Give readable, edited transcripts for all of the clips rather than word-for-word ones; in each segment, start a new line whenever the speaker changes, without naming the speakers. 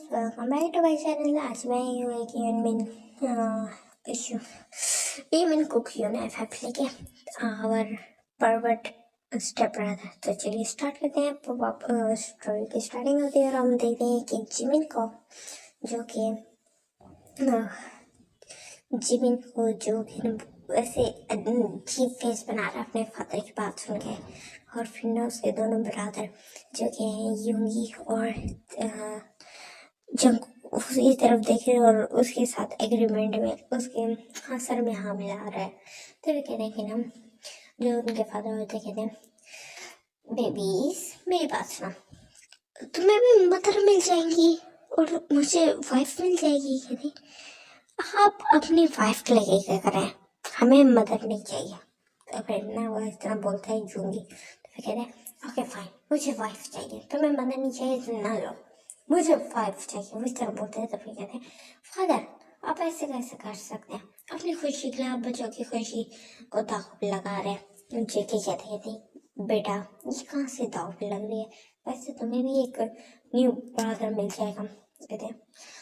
Welcome back to my channel. आज मैं ही हूँ एक यून कुक यूनिफ लेके और परवर्ट स्टेप रहा था। तो चलिए स्टार्ट करते हैं। स्टोरी की स्टार्टिंग होती है और हम देखते हैं कि जिमिन को जो कि वैसे अजीब फेस बना रहा है अपने फादर की बात सुन के। और फिर ना उसके दोनों ब्रदर जो कि हैं यूंगी और जंग उसकी तरफ देखे और उसके साथ एग्रीमेंट में उसके सर में हाँ मिला रहा है। तो वे कहते हैं कि ना जो उनके फादर होते कहते हैं, बेबीज मेरी बात सुनो, तुम्हें भी मदर मिल जाएंगी और मुझे वाइफ मिल जाएगी। कहते आप अपनी वाइफ के लिए क्या करें, हमें मदर नहीं चाहिए। तो फिर ना वो इस तरह बोलता है जूंगी। तो फिर कहते हैं ओके फाइन, मुझे वाइफ चाहिए, तुम्हें मदर नहीं चाहिए तो ना लो, मुझे वाइफ चाहिए। वो इस तरह बोलते हैं। तो फिर कहते हैं फादर आप ऐसे कैसे कर सकते हैं, अपनी खुशी के लिए आप बच्चों की खुशी को दाव पे लगा रहे हैं। जेके कहते बेटा ये कहाँ से दाव पे लग रही है, वैसे तुम्हें भी एक न्यू ब्रदर मिल जाएगा। कहते हैं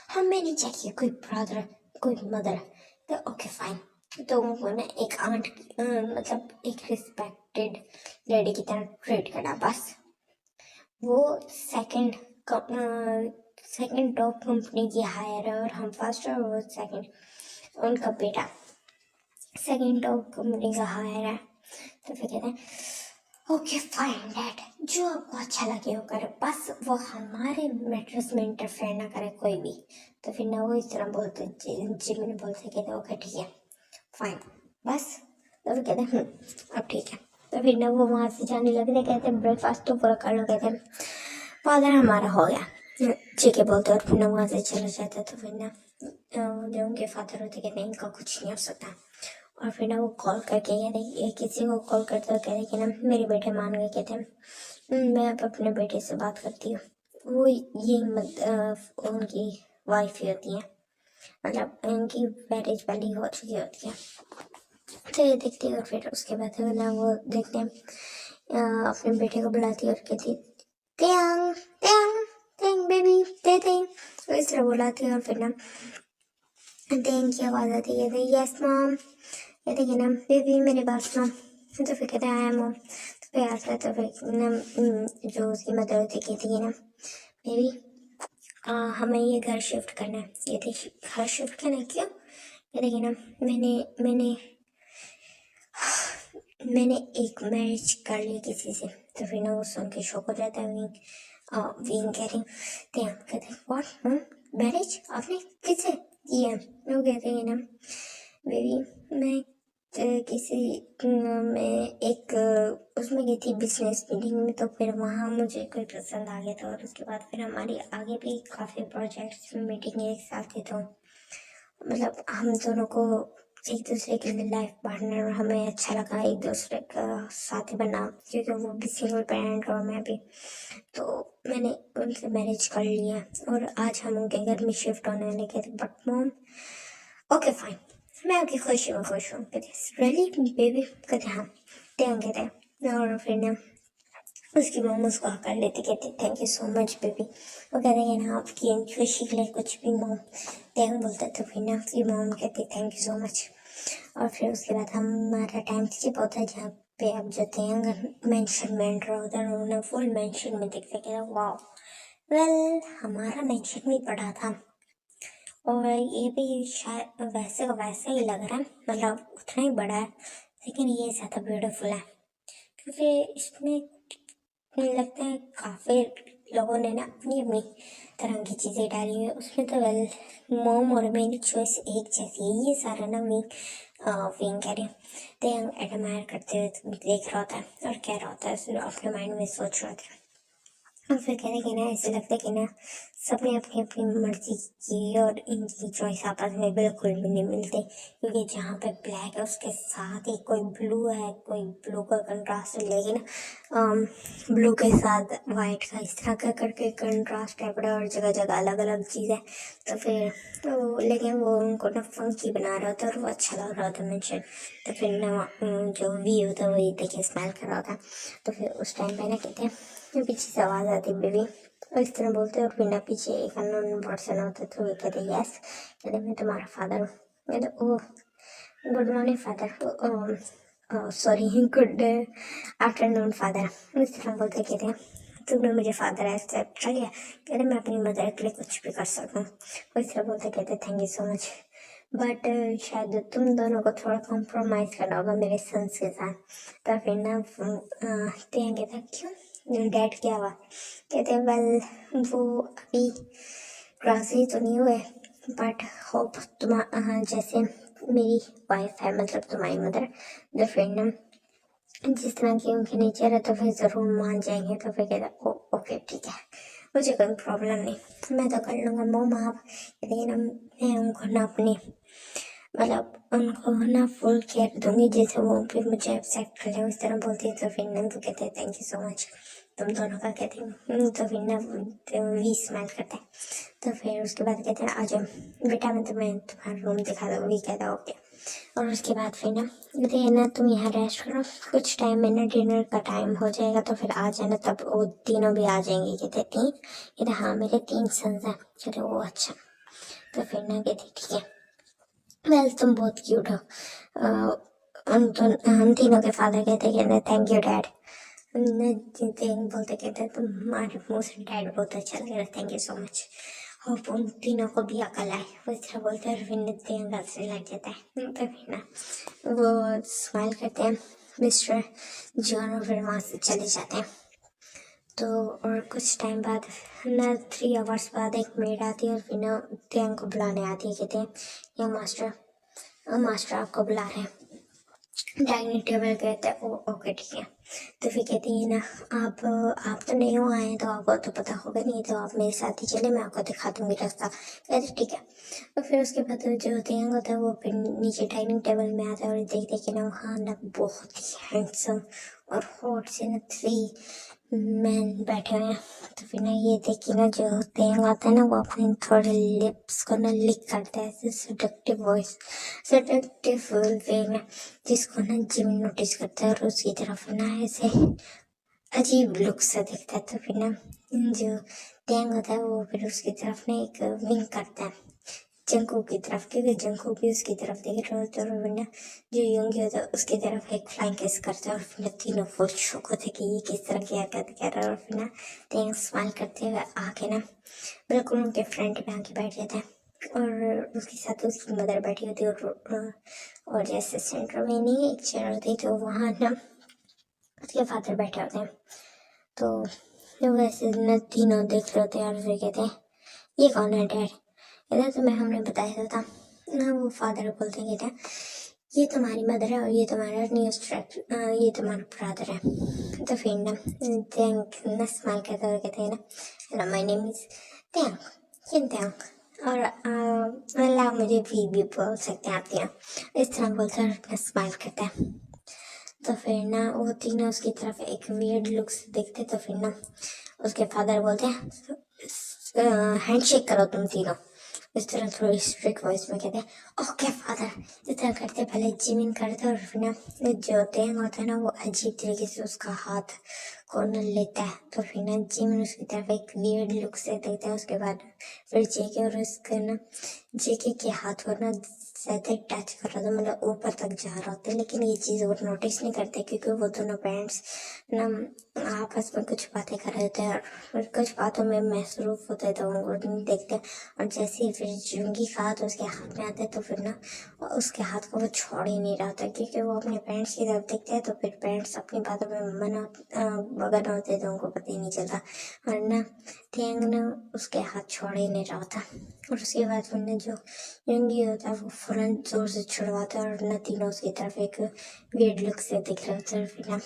हमें नहीं चाहिए कोई ब्रदर कोई मदर। तो ओके फाइन, तो उनको ना एक आंट मतलब एक रिस्पेक्टेड लेडी की तरह ट्रीट करना बस। वो सेकंड टॉप कंपनी की हायर है और हम फर्स्ट और वो सेकंड, उनका बेटा सेकंड टॉप कंपनी का हायर है। तो फिर कहते हैं ओके फाइन डैड, जो आपको अच्छा लगे वो करे, बस वो हमारे मैटर्स में इंटरफेयर ना करे कोई भी। तो फिर ना वो इस तरह बोलते जिमिन बोलते कहते ओके ठीक है फाइन बस। तो फिर कहते हैं अब ठीक है। तो फिर ना वो वहाँ से जाने लगे। कहते हैं ब्रेकफास्ट तो पूरा कर लो। कहते हैं फादर हमारा हो गया, ठीक है बोलते और फिर ना वहाँ से चला जाता। तो फिर ना जो उनके फादर होते कहते हैं इनका कुछ नहीं हो सकता। और फिर ना वो कॉल करके कहते किसी को कॉल करते हुए कहते कि ना मेरे बेटे मान गए। कहते मैं अब अपने बेटे से बात करती हूँ, वो ये उनकी वाइफ ही होती है, मतलब इनकी मैरिज पहले हो चुकी होती है। तो ये देखती है और फिर उसके बाद ना वो देखते हैं अपने बेटे को बुलाती है और कहती त्यांग त्यांग त्यांग बेबी दे दे, तो इस तरह बुलाती है। और फिर ना त्यांग की आवाज़ आती है यस मॉम। कहते कि ना बेबी मेरी बात सुनो। तो फिर कहते हैं मॉम। तो फिर आता है। तो फिर ना जो उसकी मदर होती कहती है ना बेबी हमें ये घर शिफ्ट करना है। ये देखिए घर शिफ्ट करना है क्यों। कहते कि ना मैंने एक मैरिज कर लिया किसी से। तो फिर ना वो सुन के शौक हो जाता है। विंग कह रही कहते व्हाट मैरिज आपने किससे किया। वो कहते हैं ना बेबी मैं एक उसमें गई थी बिजनेस मीटिंग में। तो फिर वहाँ मुझे कोई पसंद आ गया था और उसके बाद फिर हमारी आगे भी काफ़ी प्रोजेक्ट्स मीटिंग एक साथ ही। तो मतलब हम दोनों को एक दूसरे के लिए लाइफ पार्टनर हमें अच्छा लगा एक दूसरे का साथी बना, क्योंकि वो भी सिंगल पेरेंट और मैं भी। तो मैंने उनसे मैरिज कर लिया और आज हम उनके घर में शिफ्ट होने लगे थे। बट मॉम ओके फाइन, मैं आपकी खुशी में खुश हूँ। कहते रियली बेबी। कहते हाँ कहते हैं। और फिर ना उसकी मॉम उसको कर लेती कहती thank you so much baby. वो कहते हैं ना आपकी खुशी के लिए कुछ भी मॉम त्यांग बोलता। तो फिर ना उसकी मॉम कहती थैंक यू सो मच। और फिर उसके बाद हमारा टाइम स्किप होता है जहाँ पे अब जो त्यांग मेंशन में एंटर होता है उन्होंने फुल मेंशन में देखते कहते वाह वेल हमारा मेंशन भी पड़ा था और ये भी शायद वैसे का वैसे ही लग रहा है, मतलब उतना ही बड़ा है लेकिन ये ज़्यादा ब्यूटीफुल है क्योंकि इसमें लगता है काफ़ी लोगों ने ना अपनी अपनी तरह की चीज़ें डाली है उसमें। तो वेल मोम और मेरी चॉइस एक जैसी है। ये सारा ना विंग कह रही तो एडमायर करते हुए देख रहा होता है और कह रहा होता है अपने माइंड में सोच रहा था। और फिर कहते कि ना ऐसे लगता है कि ना सबने अपनी अपनी मर्जी की और इनकी चॉइस आपस में बिल्कुल भी नहीं मिलती, क्योंकि जहाँ पे ब्लैक है उसके साथ ही कोई ब्लू है, कोई ब्लू का कंट्रास्ट है, लेकिन ब्लू के साथ वाइट का इस तरह का करके कंट्रास्ट है बड़ा और जगह जगह अलग अलग चीज़ है। तो फिर लेकिन वो उनको ना फंकी बना रहा था और वो अच्छा लग रहा था मेंशन। तो फिर ना जो वी होता है वही देखिए स्माइल कर रहा था। तो फिर उस टाइम पे ना कहते हैं पीछे से आवाज़ आती बेबी और इस तरह बोलते और फिर ना पीछे एक अननोन पर्सन होता है, तो वो कहते यस, कहते मैं तुम्हारा फादर हूँ। कहते oh good morning father, sorry good afternoon father. इस तरह बोलते कहते हैं तुमने मुझे फादर एक्सेप्ट कर लिया, कहते मैं अपनी मदर के लिए कुछ भी कर सकता हूँ। वो इस तरह बोलते कहते thank you so much, but शायद तुम दोनों को थोड़ा कॉम्प्रोमाइज़ करना होगा मेरे सन्स के साथ। तो फिर ना तेन कहता क्यों डैड क्या हुआ, कहते वेल वो अभी राजी तो नहीं हुए, बट होप तुम जैसे मेरी वाइफ है, मतलब तुम्हारी मदर, तो फिर ना जिस तरह की उनकी नेचर है तो फिर ज़रूर मान जाएंगे। तो फिर कहता ओके ठीक है, मुझे कोई प्रॉब्लम नहीं, मैं तो कर लूँगा मोम आप, लेकिन मैं उनको ना अपनी मतलब उनको ना फुल केयर दूंगी जैसे वो भी मुझे एक्सेप्ट कर ले। इस तरह बोलती है तो फिर ना तो कहते हैं थैंक यू सो मच, तुम दोनों का कहती हूँ। तो फिर ना वी स्माइल करते हैं। तो फिर उसके बाद कहते हैं आ जाओ बेटा, मैं तुम्हें तुम्हारा रूम दिखा दूँगी, कहता ओके। और उसके बाद फिर ना कहते हैं ना तुम यहाँ रेस्ट करो, कुछ टाइम में ना डिनर का टाइम हो जाएगा तो फिर आ जाना, तब वो तीनों भी आ जाएंगे। कहते तीन, कहते हाँ मेरे 3 सन्स हैं। कहते वो अच्छा। तो फिर ना कहती ठीक है, वेल तुम बहुत क्यूट हो। हम तीनों के फादर कहते थैंक यू डैड। बोलते कहते तुम्हारे मुँह से डैड बहुत अच्छा लग रहा है, thank you so much, hope उन तीनों को भी अकल आए। वो इस तरह बोलते हैं और फिर नित्य हंसने लग जाता है। तो फिर ना वो स्माइल करते हैं मिस्टर जॉन और फिर वहाँ से चले जाते हैं। तो और कुछ टाइम बाद ना 3 आवर्स बाद एक मेड आती है और फिर ना त्यांग को बुलाने आती है। कहते हैं या मास्टर आपको बुला रहे हैं। डाइनिंग टेबल कहते हैं ओके ठीक है। तो फिर कहती है ना आप तो नहीं हो आए तो आपको तो पता होगा नहीं, तो आप मेरे साथ ही चले, मैं आपको दिखा दूंगी रास्ता। कहते ठीक है। और फिर उसके बाद जो त्यांग होता है वो फिर नीचे डाइनिंग टेबल में आता है और देखते कि ना वहाँ ना बहुत ही हैंडसम और हॉट से ना 3 मैन बैठे हुए हैं। तो फिर ना ये देखिए ना जो त्यांग आता है ना वो अपने थोड़े लिप्स को ना लिक करता है ऐसे सेडक्टिव वॉइस, सेडक्टिव वे में, जिसको ना जिम नोटिस करता है और उसकी तरफ ना ऐसे अजीब लुक सा दिखता है। तो फिर ना जो त्यांग होता है वो फिर उसकी तरफ ना एक विंक करता है जंगकुक की तरफ, क्योंकि जंगकुक भी उसकी तरफ देख रहा होता है। और वरना जो योंगी होता है उसकी तरफ एक फ्लाइंग किस करता है और फिर तीनों फुल शौक होते कि ये किस तरह की हरकत कर रहा है। और फिर ना त्यांग स्माइल करते हुए आके ना बिल्कुल उनके फ्रंट पे आके बैठ जाता है और उसके साथ उसकी मदर बैठी होती है। और जैसे सेंटर में नहीं एक चेयर होती तो वहाँ ना उसके फादर बैठे होते हैं। तो वैसे ना तीनों देख रहे होते हैं और फिर कहते हैं ये कौन है डैड, कहते तुम्हें हमने बताया था ना। वो फादर बोलते हैं कहते ये तुम्हारी मदर है और ये तुम्हारा ये तुम्हारा ब्रदर है। तो फिर ना त्यांग स्माइल करते हुए कहते हैं ना हेलो माय नेम इज त्यांग, त्यांग, और आप मुझे भी बोल सकते हैं आप तीनों। इस तरह बोलते हैं स्माइल करते हैं। तो फिर ना वो तीनों उसकी तरफ एक वियर्ड लुक से देखते। तो फिर ना उसके फादर बोलते हैं हैंडशेक करो तुम तीनों। इस तरह थोड़ी स्ट्रिक्ट वॉइस में कहते हैं ओके फादर। इस तरह करते पहले जिमिन करते और फिर ना जो त्यांग होता है ना वो अजीब तरीके से उसका हाथ को न लेता है। तो फिर ना जिमिन उसकी तरफ एक वियर्ड लुक से देखता है। उसके बाद फिर जेके और उसके ना जेके के हाथ को ना ज़्यादा टच कर रहा था, मतलब ऊपर तक जा रहा होता है, लेकिन ये चीज़ वो नोटिस नहीं करते क्योंकि वो दोनों पेरेंट्स ना आपस में कुछ बातें कर रहे थे और कुछ बातों में मसरूफ होते तो वो नहीं देखते। और जैसे ही फिर जुंगी का हाथ उसके हाथ में आता है तो फिर ना उसके हाथ को वो छोड़ ही नहीं रहा था क्योंकि वो अपने पेरेंट्स की तरफ देखते हैं। तो फिर पेरेंट्स अपनी बातों में मगन होते तो उनको पता ही नहीं चलता। और ना त्यांग ना उसके हाथ छोड़ ही नहीं रहा था। और उसके बाद फिर ना जो जुंगी होता है वो फौरन जोर से छुड़वाता है और ना तीनों उसकी तरफ एक वियर्ड लुक से दिख रहे होते हैं। फिर ना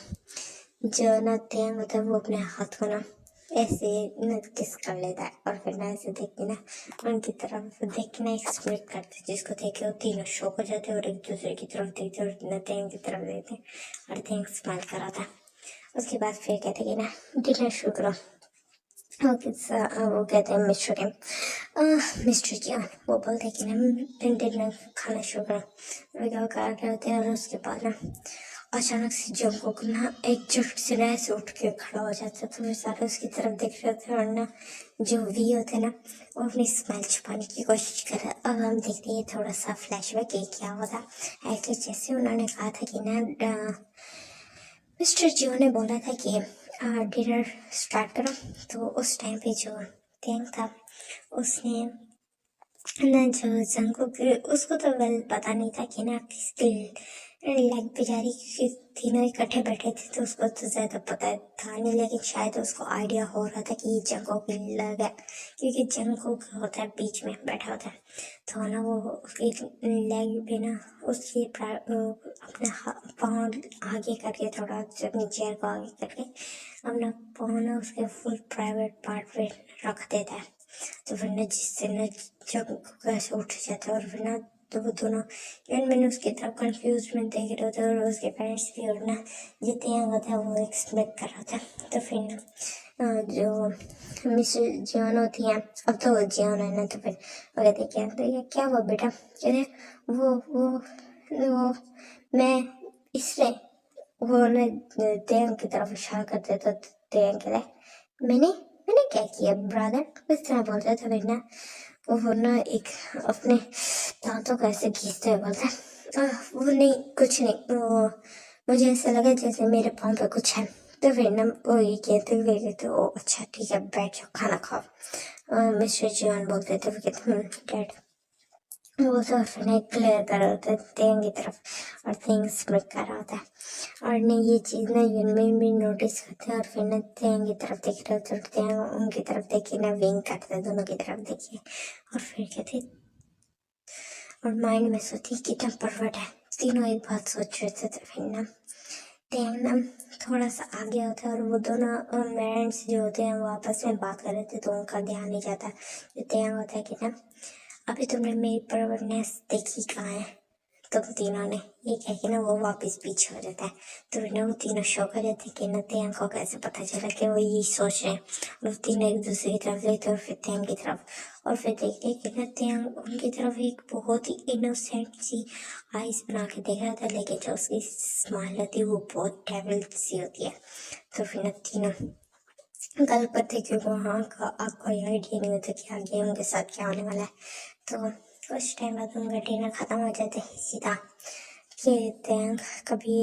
जो ना त्यांग होता है वो अपने हाथ को ना ऐसे न किस कर लेता है और फिर ना ऐसे देख के ना उनकी तरफ देख के ना एक्सपेक्ट करते जिसको देख के वो तीनों शौक हो जाते और एक दूसरे की तरफ देखते और ना त्यांग की तरफ देखते और त्यांग स्माइल कराता है। उसके बाद फिर कहते कि ना डिनर शुरू करो। वो कहते हैं मिस्टर जॉन, वो बोलते हैं कि ना डिनर खाना शुरू करो। वो क्या कर रहे होते हैं और उसके बाद ना अचानक से जंगकुक ना एक झट से ना ऐसे उठ के खड़ा हो जाता, तो फिर सारे उसकी तरफ देख रहे थे। और ना जो वी होते हैं ना, वो अपनी स्माइल छुपाने की कोशिश कर रहे। अब हम देखते हैं थोड़ा सा फ्लैशबैक क्या हुआ था। एक्चुअली जैसे उन्होंने कहा था कि ना मिस्टर जियो ने बोला था कि डिनर स्टार्ट करो, तो उस टाइम पे जो टैंक था उसने ना जो जंगकुक, उसको तो वेल पता नहीं था कि ना किसके लाइक बेचारी, क्योंकि तीनों इकट्ठे बैठे थे तो उसको तो ज़्यादा पता था नहीं, लेकिन शायद उसको आइडिया हो रहा था कि ये जंगकुक लगा, क्योंकि जंगकुक होता है बीच में बैठा होता है। तो ना वो उसकी लेग पे ना उसकी अपना पाँव आगे करके, थोड़ा अपनी चेयर को आगे करके अपना पाँव ना उसके फुल प्राइवेट पार्ट पे रख देता है। तो फिर ना जिससे ना जंगकुक ऐसे उठ जाता है। और फिर ना तो वो दोनों, इवन मैंने उसकी तरफ कंफ्यूज में देख रहे थे, और उसके पेरेंट्स भी। और ना जितने यहाँ था वो एक्सपेक्ट कर रहा था। तो फिर ना जो मिस जियोन होती हैं, अब तो वो जियोन है ना, तो फिर वो कहते तो ये क्या हुआ बेटा, कहते वो मैं इसलिए, वो ना तेयंग की तरफ इशारा करते, तो तेयंग कहता है मैंने क्या किया ब्रदर, इस तरह बोलते। तो फिर ना वो ना एक अपने दांतों को ऐसे घीसते हुए बोलता है वो नहीं, कुछ नहीं, वो मुझे ऐसा लगा जैसे मेरे पाँव पे कुछ है। तो फिर ना वो ये कहते ओ अच्छा ठीक है बैठ जाओ खाना खाओ। मिस्टर जीवन बोलते थे, वो कहते डैड, वो तो फिर ना क्लियर कर रहा होता है तेंग की तरफ, और तेंग स्मिक कर रहा होता है। और ना ये चीज़ ना यूनमिन भी नोटिस करते हैं, और फिर ना तेंग की तरफ देख रहे होते हैं, तेंग उनकी तरफ देखे ना विंक करते हैं, दोनों की तरफ देखिए। और फिर कहते, और माइंड में सोची कितना परफेक्ट है, तीनों एक बात सोच रहे थे। तो फिर ना तेंग ना थोड़ा सा आगे होता है, और वो दोनों पेरेंट्स जो होते हैं वो आपस में बात कर रहे थे, तो उनका ध्यान नहीं जाता। जो तेंग होता है कि ना अभी तुमने मेरी परवरनेस देखी कहाँ है तुम तीनों ने, ये कह के ना वो वापस पीछे हो जाता है। तो फिर ना वो तीनों शौक हो जाते हैं कि ना तेंग को कैसे पता चला कि वो यही सोच रहे हैं। और तीनों एक दूसरे की तरफ देखते, और फिर तेंग की तरफ, और फिर देखते कि ना तेंग उनकी तरफ एक बहुत ही इनोसेंट सी आइज बना के देख रहा था, लेकिन जो उसकी स्माइल होती है वो बहुत डेविल सी होती है। तो फिर ना तीनों गल पर थे, क्योंकि वहाँ का आपको कोई आइडिया नहीं होता कि आगे उनके साथ क्या होने वाला है। तो कुछ टाइम बाद उनका डिनर खत्म हो जाता है सीधा कि तेंग कभी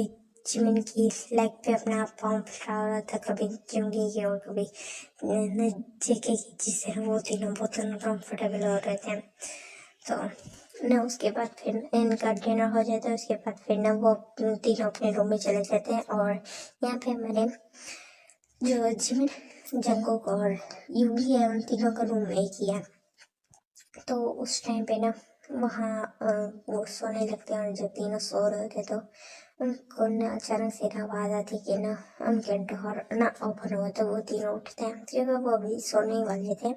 जिमिन की लेग पे अपना पाँव फैला रहा था, कभी जिमगी की और कभी जेके की, जिससे वो तीनों बहुत अनकम्फर्टेबल हो रहे थे। तो ना उसके बाद फिर इनका डिनर हो जाता है। उसके बाद फिर ना वो तीनों अपने रूम में चले जाते हैं। और यहाँ पे हमारे जो जिमिन, जंगकुक और यूगी है, उन तीनों का रूम एक ही है। तो उस टाइम पे ना वहाँ वो सोने लगते हैं, और जब तीनों सो रहे थे तो उनको ना अचानक से ना आवाज़ आती कि ना उनके डोर ना ओपन हुआ। तो वो तीनों उठते हैं, क्योंकि वो अभी सोने ही वाले थे।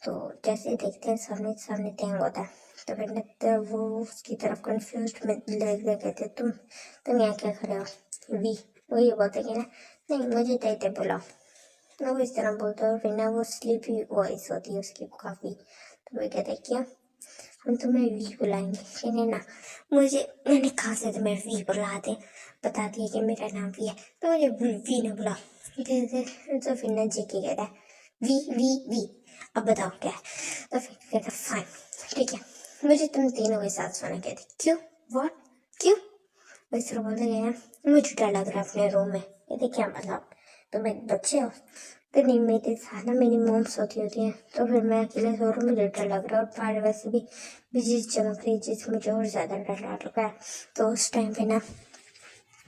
तो जैसे देखते हैं सामने सामने तेंग होता है। तो फिर ना तो वो उसकी तरफ कंफ्यूज में लग रहे कहते तुम यहाँ क्या खड़े हो वी, वो ये बोलते कि ना नहीं मुझे तैते बुलाओ। वो इस तरह बोलते हैं, और फिर ना वो स्लीपी वॉइस होती है उसकी काफ़ी। तो वो कहते क्या हम तुम्हें वी बुलाएंगे, कहने ना मैंने कहा से तुम्हें वी बुलाते, बता दिया कि मेरा नाम वी है, तो मुझे वी ना बुलाओ। तो फिर ना जेके कहता है वी वी वी, अब बताओ क्या है। तो फिर कहता फाइन ठीक है, मुझे तुम तीनों के साथ सोना। कहते क्यों, व्हाट, क्यों, इस तरह बोलते गए ना मुझे डर लग रहा है अपने रूम में। कहते क्या मतलब, तुम एक बच्चे हो। तो नहीं, मेरे साथ ना मेरी मोम सोती होती है, तो फिर मैं अकेले सो रहा हूँ, मुझे डर लग रहा है। और बाहर वैसे भी बिजली चमक रही है, जिससे मुझे और ज़्यादा डर लग रहा है। तो उस टाइम पे ना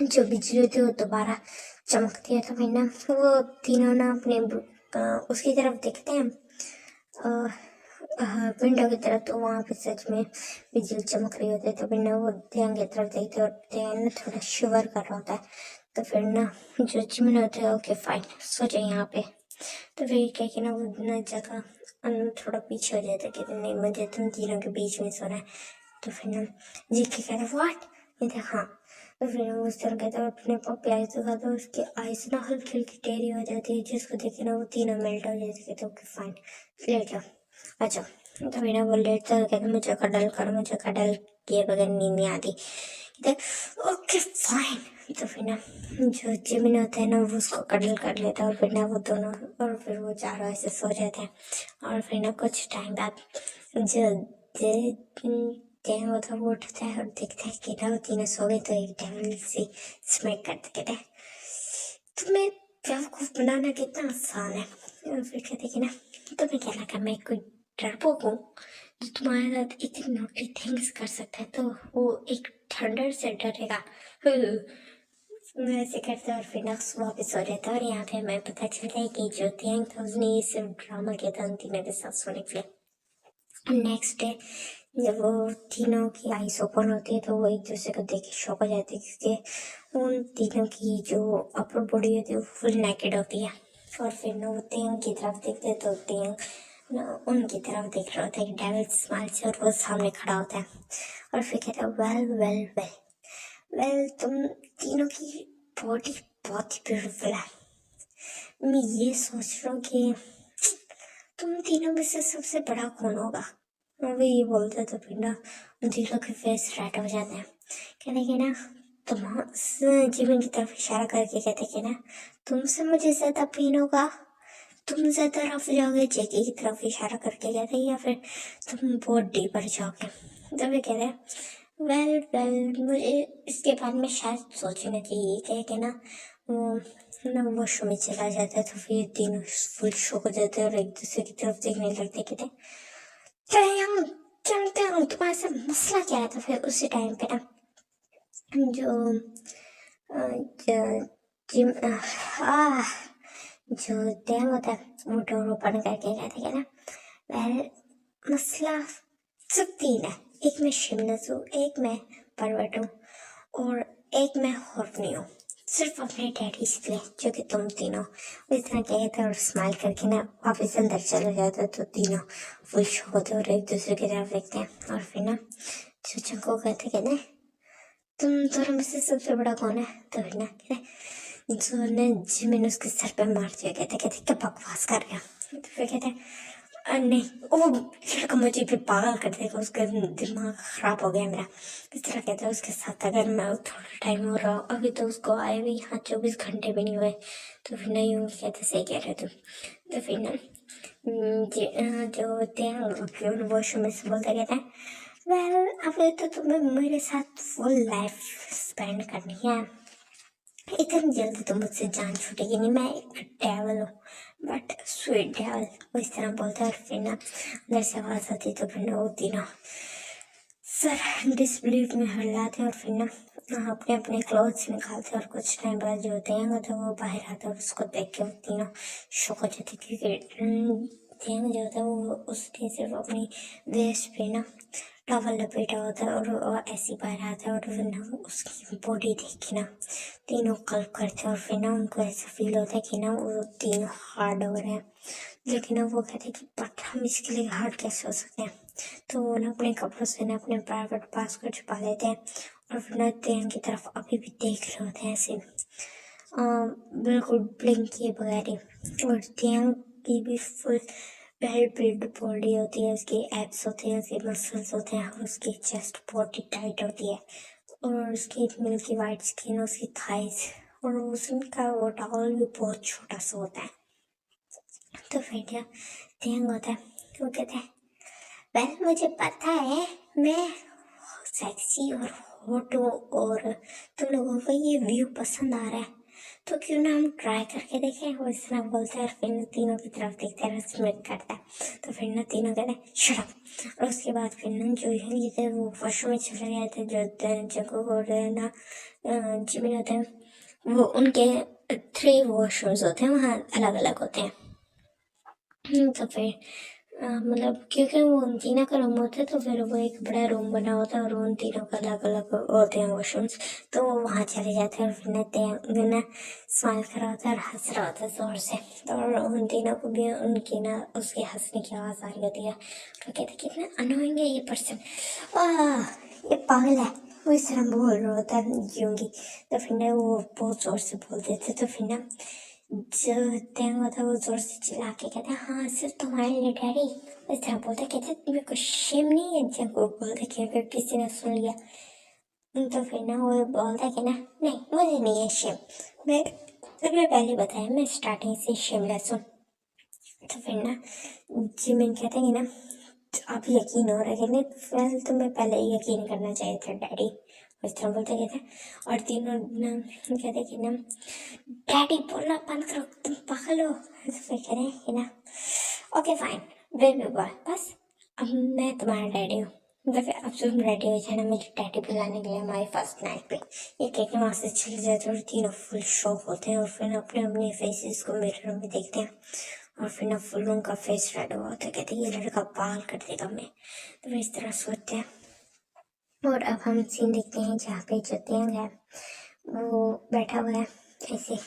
जो बिजली होती है वो दोबारा चमकती है। तो फिर ना वो तीनों ना अपने उसकी तरफ देखते हैं विंडो की तरफ, तो वहाँ पे सच में बिजली चमक रही होती है। तो फिर ना वो ध्यान की तरफ देखते हैं, और ध्यान ना थोड़ा शिवर कर रहा होता है। तो फिर ना जो जिमिन होता है ओके फाइन सो जाए यहाँ पे। तो फिर क्या कि ना वो ना जगह थोड़ा पीछे हो जाता है कि नहीं मुझे तुम तीनों के बीच में सोना है। तो फिर ना जी के कहते व्हाट, कहते हाँ। तो फिर वो उस तरह कहते अपने पप्पी आइस दिखा, तो उसकी आइस ना हल्की हल्की टेढ़ी हो जाती है, जिसको देख के ना वो तीनों मेल्ट हो जाते। कहते ओके फाइन लेट जाओ अच्छा। तो फिर ना वो लेट था, कहते मुझे कडल कर, मुझे कडल किए बगैर नींद नहीं आती। कहते ओके फाइन तो फिर ना जो जिमिन होता है ना वो उसको कडल कर लेता है और फिर ना वो दोनों और फिर वो चारों ऐसे सो जाते हैं। और फिर ना कुछ टाइम बाद जो डेविल होता है वो उठता है और देखता है कि ना वो तीनों सो गए। तो एक डेविल से स्मैक करते कहते हैं तुम्हें बेवकूफ़ बनाना कितना आसान है। और फिर कहते कि ना तुम्हें क्या लगा मैं कोई डरपोक हूँ जो तुम्हारे साथ इतनी नोटी थिंग्स कर सकता है। तो वो एक थंडर से डरेगा। वैसे करते और फिर नक्स वापस हो जाता है। और यहाँ पे हमें पता चलता है कि जो थिंग था उसने ये सिर्फ ड्रामा किया था उन तीनों के साथ सोने के लिए। नेक्स्ट डे जब वो तीनों की आईज ओपन होती है तो वो एक दूसरे को देख के शॉक हो जाते हैं क्योंकि उन तीनों की जो अपर बॉडी होती है वो फुल नेकेड होती है। और फिर ना वो तियांग की तरफ देखते तो तियांग ना उनकी तरफ देख रहा होता है डेविल स्माइल से और वो सामने खड़ा होता है। और फिर कहता है वेल वेल वेल वेल तुम तीनों की बॉडी बहुत ही ब्यूटीफुल है। मैं ये सोच रहा हूँ कि तुम तीनों में से सबसे बड़ा कौन होगा। और वो ये बोलते तो फिर ना उन तीनों के फेस रेड हो जाते हैं। कहते कि ना तुम जीवन की तरफ इशारा करके कहते कि ना तुमसे मुझे ज्यादा पेन होगा, तुम ज्यादा रफ जाओगे जेकी की तरफ इशारा करके कहते या फिर तुम बहुत डीपर जाओगे। तो वे कहते हैं वेल वेल मुझे इसके बारे में शायद सोचना चाहिए क्या कि ना वो ना वॉशरूम में चला जाता है। तो फिर तीनों फुल शॉक हो जाते हैं और एक दूसरे की तरफ देखने लगते कहते चल चलते हैं तुम्हारे से मसला क्या है। तो फिर उसी टाइम पे ना जो जो जिम जो टैंग होता है वो डोर ओपन करके कहते हैं ना वेल मसला सिर्फ तीन है, एक मैं शिमनस हूँ, एक मैं पर्वत हूँ और एक मैं हॉर्नी हूँ, सिर्फ अपने डैडी के लिए जो कि तुम तीनों। वो इतना कहते और स्माइल करके ना वापस अंदर चले जाते तो तीनों फुल शॉक होते और एक दूसरे की तरफ देखते हैं। और फिर ना जो चंको कहते तुम दोनों में से सबसे बड़ा कौन है। तो फिर ना कहते जो ने जिमिन उसके सर पे मार दिया। कहते क्या बकवास कर रहा। तो फिर कहते नहीं वो लड़का मुझे भी पागल कर देगा, उसका दिमाग खराब हो गया मेरा। इस तरह कहते हैं उसके साथ अगर मैं थोड़ा टाइम हो रहा अभी तो उसको आए हुए यहाँ 24 घंटे भी नहीं हुए। तो फिर नहीं यूँ कहते सही कह रहे तुम। तो फिर ना जो होते हैं वॉशरूम में से बोलते कहते हैं वेल अभी तो तुम्हें मेरे साथ फुल लाइफ स्पेंड करनी है, इतनी जल्दी तो मुझसे जान छूटेगी नहीं, मैं एक डेविल हूँ बट स्वीट डेविल। वो इस तरह बोलता है। और फिर ना अंदर से आवाज आती तो फिर ना वो तीनों सर डिसबिलीव में हल्लाते और फिर ना अपने अपने क्लोथ्स निकालते। और कुछ टाइम बाद जो तेंग होता है वो बाहर आता है और उसको देख के वो तीनों शौक हो जाते क्योंकि तेंग जो होता है वो उसने सिर्फ अपनी वेस्ट पे ना टॉवल लपेटा होता है और वो ऐसी बाहर आता है। और फिर ना उसकी बॉडी देख के ना तीनों कल्प करते हैं और फिर ना उनको ऐसा फील होता है कि ना वो तीनों हार्ड हो रहे हैं। लेकिन ना वो कहते हैं कि बट हम इसके लिए हार्ड कैसे हो सकते हैं। तो वो ना अपने कपड़ों से ना अपने प्राइवेट पास को छुपा लेते हैं और फिर ना तेन की तरफ अभी भी देख रहे होते हैं ऐसे बिल्कुल ब्लिंक किए बगैर ही। और तेन की भी फुल वेल बिल्ड बॉडी होती है, उसके एब्स होते हैं, उसके मसल्स होते हैं और उसकी चेस्ट बहुत ही टाइट होती है और उसकी मिल्की वाइट स्किन, उसकी थाइस और उसका वो टावल भी बहुत छोटा सा होता है। तो फिर क्या तेंग होता है वो कहते हैं वेल मुझे पता है मैं सेक्सी और हॉट हूँ और तुम लोगों को ये व्यू पसंद आ रहा है तो क्यों ना हम ट्राई करके देखें। वो इस तरह बोलते हैं और फिर ना तीनों की तरफ देखते हैं स्मित करता है। तो फिर ना तीनों कहते हैं शट अप। और उसके बाद फिर ना जो ये थे वो वॉशरूम में चले गए थे जो जगह और ना जिमिन होते हैं वो उनके 3 वॉशरूम्स होते हैं वहाँ अलग अलग होते हैं। तो फिर मतलब क्योंकि वो उन तीनों का रूम होता है तो फिर वो एक बड़ा रूम बना होता है और उन तीनों का अलग अलग होते हैं वॉशरूम्स। तो वो वहाँ चले जाते हैं और फिर ना स्माइल कर रहा होता है और हंस रहा होता है जोर से। तो और उन तीनों को भी उनकी ना उसके हंसने की आवाज़ आ रही होती है। तो कहते कितना अनोइंग है ये पर्सन, ये पागल है। वो इस तरह बोल रहा होता है जियोंगी। तो फिर ना वो बहुत जोर से बोल देते तो फिर ना जो तेंग होता है वो जोर से चिल्ला के कहते हैं हाँ सिर्फ तुम्हारे लिए डैडी। इस तरह बोलते कहते मेरे को शेम नहीं है जब वो बोलते कि अगर किसी ने सुन लिया तो फिर ना वो बोलता है कि ना नहीं मुझे नहीं है शेम, मैं तुम्हें पहले बताया मैं स्टार्टिंग से शेमलेस हूँ। तो फिर ना जिमिन कहते हैं कि ना अब यकीन हो रहा है कि नहीं फिर तुम्हें पहले यकीन करना चाहिए था डैडी, उस तरह बोलते कहते हैं। और तीनों ना कहते कि ना डैडी बोलना बंद करो तुम पागल हो। तो फिर कह रहे हैं कि ना ओके फाइन बेबी बॉय बस अब मैं तुम्हारा डैडी हूँ, तो फिर अब तुम रेडी हो जाना मुझे डैडी बुलाने के लिए हमारी फर्स्ट नाइट पे। ये कह के वहाँ से चले जाते हैं और तीनों फुल शॉक होते हैं और फिर अपने अपने फेसेस को मिरर में देखते हैं और फिर ना फुल उनका फेस रेड हुआ होता है, कहते हैं ये लड़का पागल कर देगा मैं। तो फिर इस तरह सोचते हैं। और अब हम सीन देखते हैं जहाँ पे जतिन है वो बैठा हुआ है ऐसे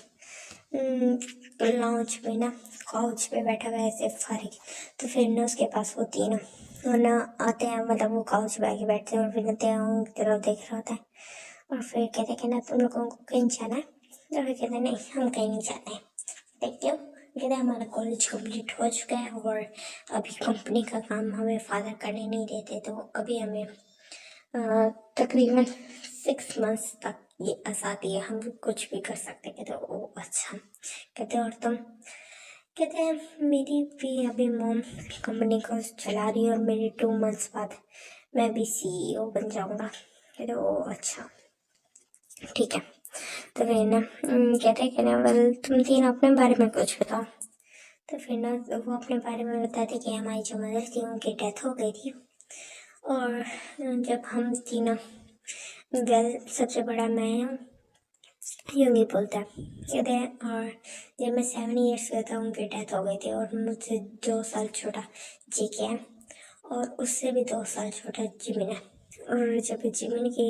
लॉन्च पे ना काउच पे बैठा हुआ है ऐसे फारिग। तो फिर ना उसके पास वो तीनों वो ना आते हैं, मतलब वो काउच पे आके बैठते हैं और फिर ना की तरफ देख रहा होता है और फिर कहते हैं कि ना तुम लोगों को कहीं जाना है। तो फिर कहते हैं नहीं हम कहीं नहीं जाते हैं। देखते हो कहते हैं हमारा कॉलेज कंप्लीट हो चुका है और अभी कंपनी का काम हमें फादर करने नहीं देते, तो अभी हमें तकरीबन 6 मंथ्स तक ये आज़ादी है, हम कुछ भी कर सकते। कहते ओ अच्छा। कहते और तुम, कहते हैं मेरी भी अभी मॉम कंपनी को चला रही है और मेरी 2 मंथ्स बाद मैं भी CEO बन जाऊंगा। कहते ओ अच्छा ठीक है। तो फिर ना कहते हैं कि ना वेल तुम तीनों अपने बारे में कुछ बताओ। तो फिर ना वो अपने बारे में बताते कि हमारी जो मदर थी उनकी डेथ हो गई थी और जब हम तीनों वेल सबसे बड़ा मैं हूँ यूंगी बोलता है। कहते हैं और जब मैं 7 इयर्स का था उनकी डेथ हो गई थी और मुझसे 2 साल छोटा जेके है और उससे भी 2 साल छोटा जिमिन है। और जब जिमिन की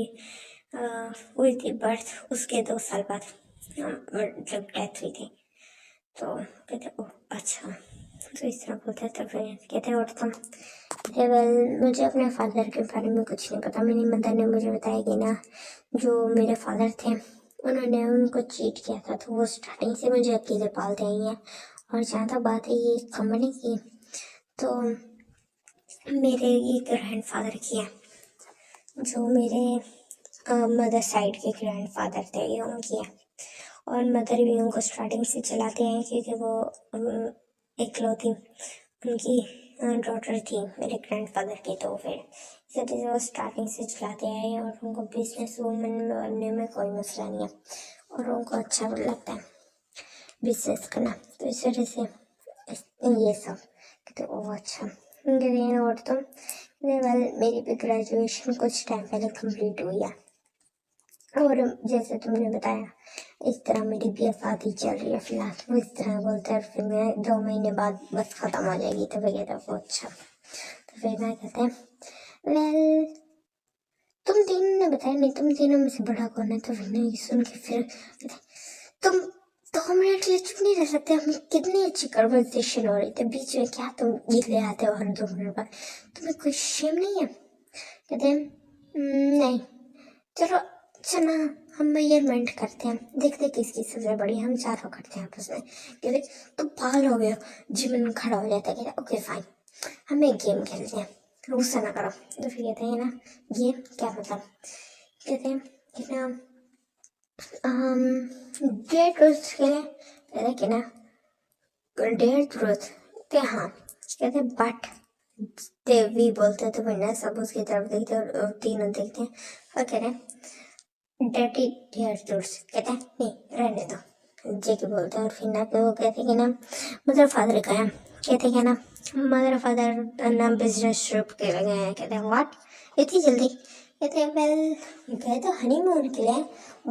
हुई थी बर्थ उसके 2 साल बाद जब डेथ हुई थी। तो कहते ओह अच्छा। तो इस तरह बोलते तो फिर कहते और तुम, कहते वेल मुझे अपने फादर के बारे में कुछ नहीं पता, मेरी मदर ने मुझे बताया कि ना जो मेरे फादर थे उन्होंने उनको चीट किया था, तो वो स्टार्टिंग से मुझे अकेले पालते आई हैं। और जहाँ तक बात है ये कंपनी की, तो मेरे ये ग्रैंडफादर की है, जो मेरे मदर साइड के ग्रैंडफादर थे ये उनकी है। और मदर भी उनको स्टार्टिंग से चलाते हैं क्योंकि वो इकलौती उनकी डॉटर थी मेरे ग्रैंडफादर की, तो फिर इस वजह से वो स्टार्टिंग से चलाते आए हैं और उनको बिजनेस वूमन बनने में कोई मसला नहीं है और उनको अच्छा लगता है बिजनेस करना। तो इस वजह से ये सब कहते ओ अच्छा। और तुम, वेल मेरी भी ग्रेजुएशन कुछ टाइम पहले कंप्लीट हुई है और जैसे तुमने बताया इस तरह मेरी BFAदी चल रही है फिलहाल, वो इस तरह बोलते हैं। फिर मैं 2 महीने बाद बस खत्म हो जाएगी। तो फिर कहता वो अच्छा। तो फिर मैं कहते हैं वेल तुम तीनों ने बताया नहीं तुम तीनों में से बड़ा कौन है। तो फिर नहीं सुन के फिर तुम 2 मिनट के लिए चुप नहीं रह सकते, हमें कितनी अच्छी कन्वर्सेशन हो रही थी बीच में क्या तुम ये ले आते हो हर 2 मिनट बाद, तुम्हें कोई शेम नहीं है। कहते हैं नहीं चलो चना हम मेजरमेंट करते हैं, देखते किसकी सबसे बड़ी, हम चारों करते हैं आपस में। कहते तुम पागल हो गए हो। जिमिन खड़ा हो जाता है कहता ओके फाइन हम एक गेम खेलते हैं, गुस्सा ना करो। तो फिर कहते हैं ना गेम क्या मतलब। कहते हैं कि ना डेयर ट्रूथ खेलें। कहते हैं कि ना डेयर ट्रूथ के हाँ। कहते हैं बट देवी बोलते हैं। तो फिर ना सब उसकी तरफ देखते हैं और तीनों देखते हैं और कह रहे हैं डैडी डियर ट्रूथ। कहते हैं नहीं रहने दो जेके बोलते हैं। और फिर ना वो कहते हैं कि ना मदर फादर का है। कहते हैं ना मदर फादर ना बिजनेस ट्रिप के लिए गए हैं। कहते हैं व्हाट इतनी जल्दी। कहते हैं वेल गए तो हनीमून के लिए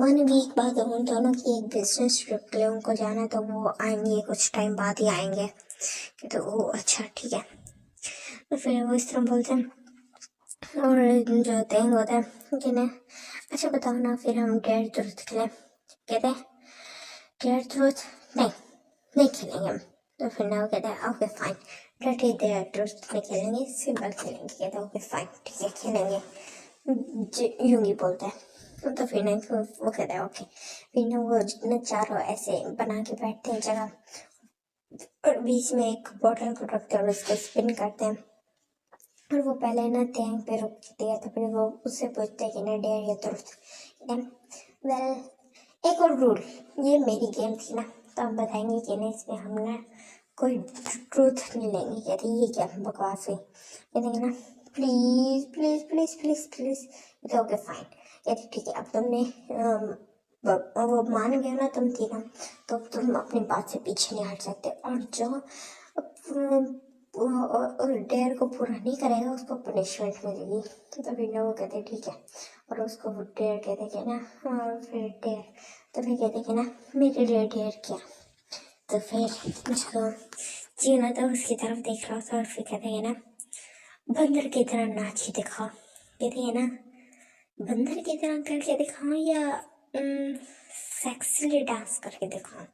1 वीक बाद उन दोनों की एक बिजनेस ट्रिप के लिए उनको जाना, तो वो आएंगे कुछ टाइम बाद ही आएंगे। कहते वो अच्छा ठीक है। तो फिर वो इस तरह बोलते हैं और जो तय होता है कि ना अच्छा बताओ ना फिर हम डेयर ट्रूथ खेलें। कहते हैं डेयर ट्रूथ नहीं खेलेंगे हम। तो फिर ना वो कहते हैं okay fine daddy dare truth में खेलेंगे, सिंपल खेलेंगे। कहते हैं ओके फाइन ठीक है खेलेंगे यूंगी बोलता है। तो फिर ना वो कहता है ओके। फिर ना वो ना चारों ऐसे बना के बैठते हैं जगह और बीच में एक बॉटल को रखते हैं और उसको स्पिन करते हैं और वो पहले ना टैंक पे रुकती है, तो फिर वो उससे पूछते हैं कि ना डेयर या ट्रुथ। वेल, एक और रूल, ये मेरी गेम थी ना, तो आप बताएंगे कि ना इसमें हम ना कोई ट्रूथ नहीं लेंगे। कहते ये क्या बकवास हुई। कहते ना please please please please please. तो ओके फाइन। कहते ठीक है, अब तुमने वो मान गए ना तुम, ठीक है, तो तुम अपनी बात से पीछे नहीं हट सकते। और जो डेयर को पूरा नहीं करेगा उसको पनिशमेंट मिलेगी। तो फिर ना वो कहते ठीक है, और उसको डेयर कहते कि ना, और फिर डेयर, तो फिर कहते कि ना मेरे लिए डेयर क्या। तो फिर जो जीना था उसकी तरफ देख रहा था, और फिर कहते हैं ना बंदर की तरह नाची दिखाओ। कहते हैं ना बंदर की तरह करके दिखाओ या सेक्सली डांस करके दिखाओ।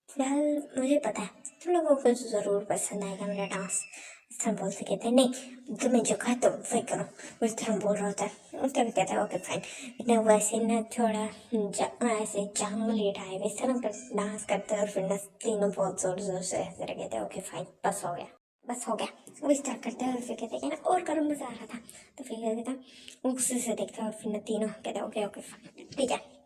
वेल, मुझे पता है तुम लोगों को ज़रूर पसंद आएगा मेरा डांस। इस तरह बोलते कहते हैं नहीं, तुम्हें जो कहा तुम वही करो, उस तरह बोल रहा होता है। उस तरह कहता है ओके फाइन। ना वैसे ना थोड़ा ऐसे जांग लेटाए इस तरह कर डांस करते हैं, और फिर ना तीनों बहुत जोर जोर से ऐसे कहते हैं ओके फाइन, बस हो गया, बस हो गया। वो स्टार्ट करते हैं, और फिर कहते हैं ना और करो, मज़ा आ रहा था। तो फिर कहते हैं वो गुस्से से देखते हैं, और फिर ना तीनों कहते हैं ओके ओके फाइन ठीक है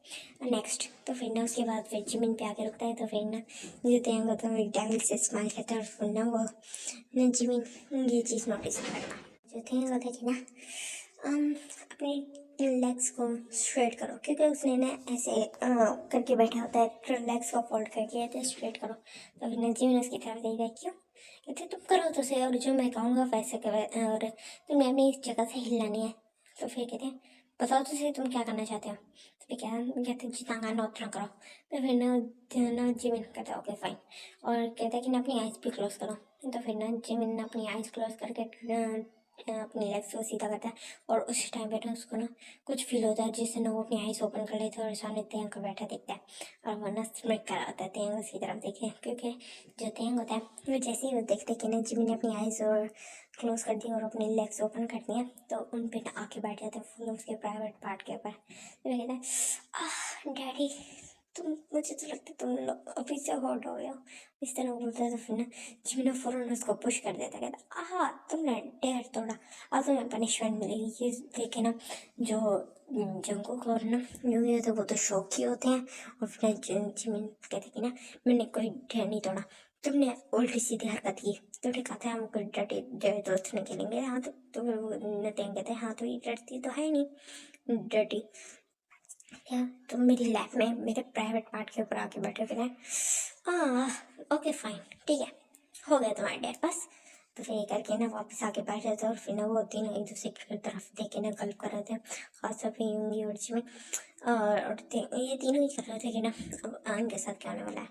नेक्स्ट। तो फिर ना उसके बाद फिर जिमिन पे आके रुकता है। तो फिर ना जो तैंग होता है वो डेविल से स्माइल करता है, और फिर ना वो ना जिमिन ये चीज़ नोटिस नहीं करता। जो तैंग होता है कि ना अपने लेग्स को स्ट्रेट करो, क्योंकि उसने ना ऐसे करके बैठा होता है, लेग्स को फोल्ड करके ऐसे स्ट्रेट करो। तो फिर ना जिमिन उसकी तरफ देखता है, क्यों कहते तुम करो तो सही, और जो मैं कहूँगा वैसे करो, और तुमने अपनी इस जगह से हिलना नहीं है। तो फिर कहते हैं बताओ तो सही तुम क्या करना चाहते हो। तो फिर क्या कहते हैं जितना गाना उतना करो। तो फिर ना जिमिन कहता है ओके फाइन, और कहता है कि ना अपनी आइज़ भी क्लोज करो। तो फिर ना जिमिन अपनी आइज़ क्लोज करके अपनी लेग्स को सीधा करता है, और उस टाइम पे ना उसको ना कुछ फील होता है, जिससे ना वो अपनी आइज़ ओपन कर लेता है, और सामने तेंग को बैठा दिखता है, और वो ना स्मिक करा होता है तेंग उसकी तरफ देखे, क्योंकि जो तेंग होता है वो जैसे ही वो देखते कि ना जिमिन ने अपनी आइज़ और क्लोज कर दी और अपनी लेग्स ओपन कर दिए, तो उन पे ना आके बैठ जाते हैं फुल उसके प्राइवेट पार्ट के ऊपर। तो वो कहता है डैडी तुम, मुझे तो लगता है तुम लोग अभी से हॉट हो गए हो, इस तरह बोलता है। तो फिर ना जिमिन फौरन उसको पुश कर देता है, कहता तुमने डेयर तोड़ा, अब तुम्हें पनिशमेंट मिलेगी। ये देखे ना जो जंगकुक और ना यूगी होते हैं, वो तो शौक ही होते हैं। और फिर जिमिन कहते कि ना मैंने कोई डेयर नहीं तोड़ा, तुमने उल्टी सीधी हरकत की। तो ठीक कहते हैं हम कोई डटी दोस्त नहीं खेलेंगे। हाँ तो फिर वो नतें कहते हैं हाँ तो ये डरती तो है नहीं डटी, क्या तुम मेरी लाइफ में मेरे प्राइवेट पार्ट के ऊपर आके बैठे हुए हैं। ओके फाइन ठीक है, हो गया तुम्हारे डेट बस। तो फिर ये करके ना वापस आके बैठ जाते हैं, और फिर ना वो तीनों एक दूसरे की तरफ देख के ना गल्प कर रहे थे, खासतौर पे यूंगी और जिमिन। ये तीनों ही कर रहे थे कि ना अब आन के साथ क्या होने वाला है।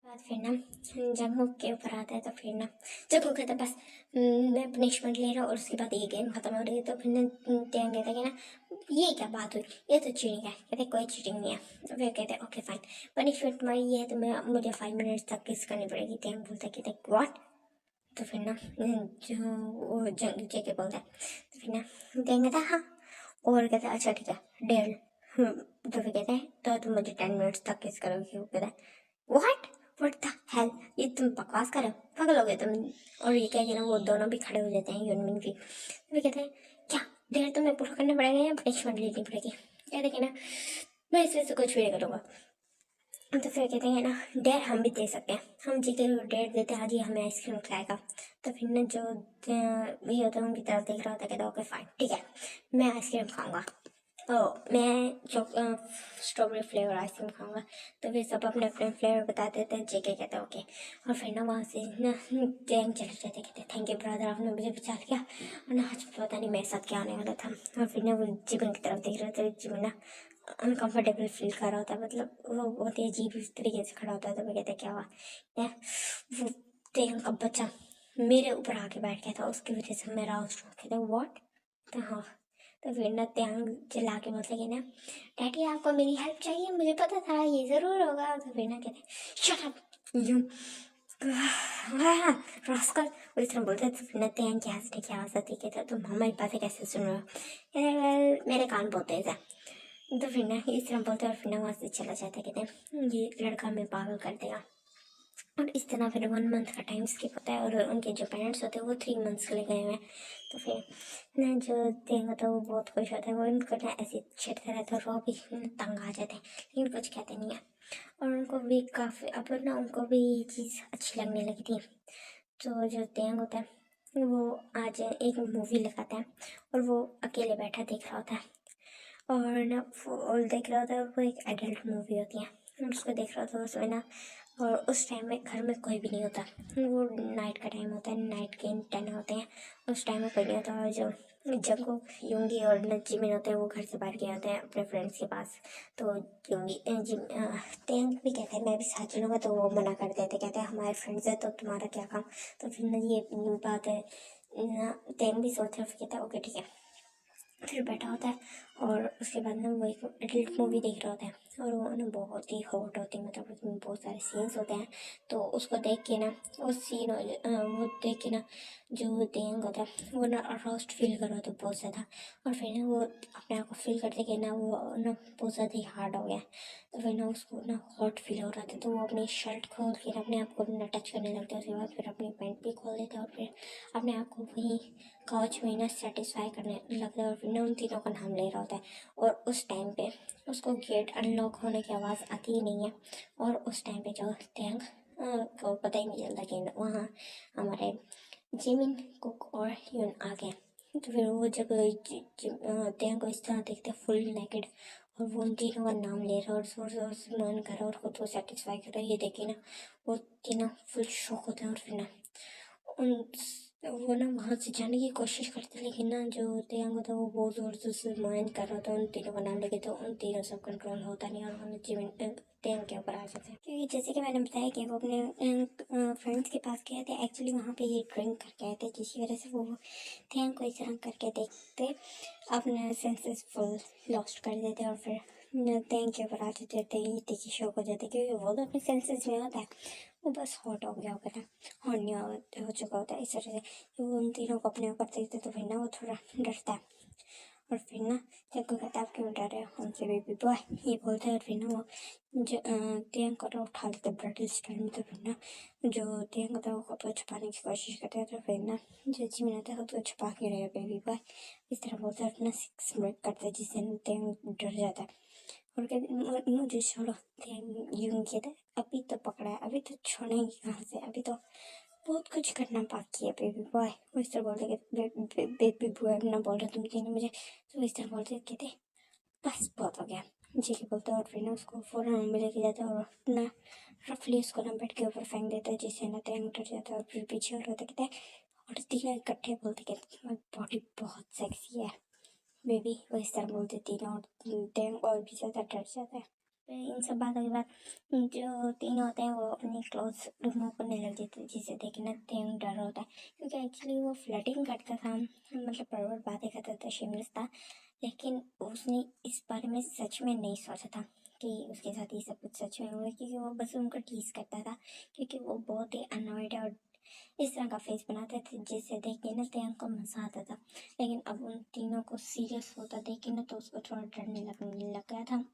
बाद फिर ना जंगकुक के ऊपर आता है। तो फिर ना जंगकुक कहता है बस मैं पनिशमेंट ले रहा हूँ, और उसके बाद ये गेम खत्म हो रही है। तो फिर ना टैंग कहता है कि ना ये क्या बात हुई, ये तो चीटिंग है। कहते कोई चीटिंग नहीं है। तो फिर कहते हैं ओके फाइन, पनिशमेंट तुम्हारी ये है, तो मैं मुझे 5 मिनट्स तक किस करनी पड़ेगी। टैंग बोलता है कहते व्हाट। तो फिर ना जो वो जंग जेके बोलता है। तो फिर ना टैंग कहता है हाँ, और कहते हैं अच्छा ठीक है 1.5। तो फिर कहते हैं तो तुम मुझे 10 मिनट्स तक किस करोगे। वो कहता है व्हाट द हेल, ये तुम बकवास कर रहे हो, पागल हो गए तुम। और ये कह के ना वो दोनों भी खड़े हो जाते हैं, यूनमिन भी। तो कहते हैं क्या डेढ़ तुम्हें पूरा करना पड़ेगा या पनिशमेंट लेनी पड़ेगी। कहते कि ना मैं इसमें से कुछ भी नहीं करूँगा। तो फिर कहते हैं ना डेढ़ हम भी दे सकते हैं, हम जीते डेढ़ देते हैं, आज ही हमें आइसक्रीम खिलाएगा। तो फिर ना जो ये होता है उनकी तरफ देख रहा होता है, कहता ओके फाइन ठीक है मैं आइसक्रीम खाऊंगा, मैं स्ट्रॉबेरी फ्लेवर आइसक्रीम खाऊंगा। तो फिर सब अपने अपने फ्लेवर बता देते हैं, जेके कहते हैं ओके। और फिर ना वहाँ से ना टैंग चले जाते, कहते थैंक यू ब्रदर आपने मुझे बचा लिया, और ना आज पता नहीं मेरे साथ क्या होने वाला था। और फिर ना वो जिमिन की तरफ देख रहे थे, जिमिन ना अनकम्फर्टेबल फील कर रहा होता है, मतलब वो बहुत ही अजीब इस तरीके से खड़ा होता है। तो मैं कहते क्या हुआ, क्या वो टैंग का बच्चा मेरे ऊपर आके बैठ गया था, उसकी वजह से मैं राउस्ट हुआ। कहते वॉट। तो हाँ, तो फिर ना त्यांग चिल्ला के बोलते कि ना डैडी आपको मेरी हेल्प चाहिए, मुझे पता था ये ज़रूर होगा। तो फिर ना कहते शट अप यू रास्कल, और इस तरह बोलते। तो फिर ना त्यांग की हंसने की आवाज़ आती है, कहते तुम हमारी बातें कैसे सुन रहे हो। कहते वेल मेरे कान बहुत तेज है। तो फिर ना इस तरह बोलते और फिर ना वहाँ से चला जाता है, कहते ये लड़का हमें पागल कर देगा। और इस तरह फिर 1 मंथ का टाइम स्किप होता है और उनके जो पेरेंट्स होते हैं वो 3 मंथ्स के लिए गए हुए हैं। तो फिर ना जो देंग होता है वो बहुत खुश होता है, वो उनको ना ऐसे छेड़ते रहते हैं और वो भी तंग आ जाते हैं लेकिन कुछ कहते नहीं है। और उनको भी काफ़ी अब ना उनको भी ये चीज़ अच्छी लगने लगी थी। तो जो देंग होता है वो आज एक मूवी लगाता है और वो अकेले बैठा देख रहा होता है और ना वो देख रहा होता है, वो एक एडल्ट मूवी होती है और उसको देख रहा था उसमें ना। और उस टाइम में घर में कोई भी नहीं होता, वो नाइट का टाइम होता है, नाइट के 10 होते हैं, उस टाइम में कोई नहीं होता। और जो जंगकुक यूंगी और न जिमिन होते हैं वो घर से बाहर गए होते हैं अपने फ्रेंड्स के पास। तो यूंगी तेंग भी कहते हैं मैं भी साथ चलूँगा, तो वो मना कर देते, कहते हैं हमारे फ्रेंड्स हैं तो तुम्हारा क्या काम। तो फिर ना ये बात है ना, तेंग भी सोचते हैं, फिर कहता है ओके ठीक है, फिर बैठा होता है। और उसके बाद ना वो एक एडल्ट मूवी देख रहा होता है और वो ना बहुत ही हॉट होती है, मतलब उसमें बहुत सारे सीन्स होते हैं। तो उसको देख के ना वो देख के ना जो तेंग होता है वो ना रोस्ट फील कर रहा होता है बहुत ज़्यादा। और फिर ना वो अपने आप को फील करते कि ना वो ना बहुत ज़्यादा ही हार्ड हो गया। तो फिर ना उसको ना हॉट फील हो रहा था, तो वो अपनी शर्ट खोल के अपने आप को ना टच करने लगता है। उसके बाद फिर अपनी पैंट भी खोल देता है और फिर अपने आप को वहीं काउच में ना सेटिस्फाई करने लगता है और फिर ना उन तीनों का नाम ले रहा होता है। और उस टाइम पे उसको गेट अनलॉक होने की आवाज़ आती ही नहीं है। और उस टाइम पे जो टैंक को पता ही नहीं चलता कि वहाँ हमारे जिमिन कुक और यून आ गए। तो फिर वो जब टैंक को इस तरह देखते हैं फुल नेकेड और वो उन तीनों का नाम ले रहा है और जोर जोर से मन कर रहा है और खुद को सेटिस्फाई कर रहा है, ये देखे ना वो तीनों फुल शौक होते हैं। और फिर ना उन वो ना वहाँ से जाने की कोशिश करते, लेकिन ना जो तेयांग होता है वो बहुत ज़ोर जोर से माइंड कर रहा था उन तीनों का नाम लेके, तो उन तीनों से कंट्रोल होता नहीं और वो जीवन तेयांग के ऊपर आ जाते हैं। क्योंकि जैसे कि मैंने बताया कि वो अपने फ्रेंड्स के पास गए थे, एक्चुअली वहाँ पे ये ड्रिंक करके आए थे, जिसकी वजह से वो तेयांग को इस तरह करके देखते अपने सेंसेस फुल लॉस्ट कर देते और फिर तेयांग के ऊपर आ जाते थे, ये देखी शौक हो जाते क्योंकि वो तो अपने सेंसेस में होता है, वो बस हॉट हो गया होता है, हॉर्नी हो चुका होता है। इस तरह से जब वो उन तीनों को अपने ऊपर देखते तो फिर ना वो थोड़ा डरता है। और फिर ना जब कोई कहता है आप क्यों डर रहे हो हमसे बेबी बॉय, ये बोलता है। और फिर ना वो तेंग को ना उठा लेते ब्राइडल स्टाइल में। तो फिर ना जो तेंग होता है वो खुद को छुपाने की कोशिश करता है। तो फिर ना जो जिमिन आता है खुद को छुपा के रहेगा बेबी बॉय, इस तरह बोलता है, अपना 6 मिनट करता है जिससे तेंग डर जाता है और कहते मुझे छोड़ो। यूं कहता है अभी तो पकड़ा है, अभी तो छोड़ेंगे कहाँ से, अभी तो बहुत कुछ करना बाकी है बेबी बॉय। वो इस तरह बोलते कि बेबी बॉय ना बोल रहे तुम तीनों मुझे, तो इस तरह बोलते कहते बस बहुत हो गया जी के बोलते। और फिर ना उसको फ़ौरन रूम में लेके जाता है और ना रफली उसको ना बेड के ऊपर फेंक देता है, जिससे ना तैंग डर जाता है और फिर पीछे और होता कहता है और तीनों इकट्ठे बोलते कहते तुम्हारी बॉडी बहुत सेक्सी है बेबी, वो इस तरह बोलते तीनों और टैंग और भी ज़्यादा डर जाता है। फिर इन सब बातों के बाद जो तीनों होते हैं वो अपनी क्लोथ्स रिमूव करने लग जाते हैं, जिसे देखना टैंग डर होता है क्योंकि एक्चुअली वो फ्लर्टिंग करता था, मतलब परवर बातें करता था, शेमलेस था। लेकिन उसने इस बारे में सच में नहीं सोचा था कि उसके साथ ये सब कुछ सच में हुआ, क्योंकि वो बस उनको टीज करता था क्योंकि वो बहुत ही अनॉयड है और इस तरह का फेस बनाते थे जिससे देख के ना टैंग को मजा आता था। लेकिन अब उन तीनों को सीरियस होता देख के ना तो उसको थोड़ा डरने लगने लग गया था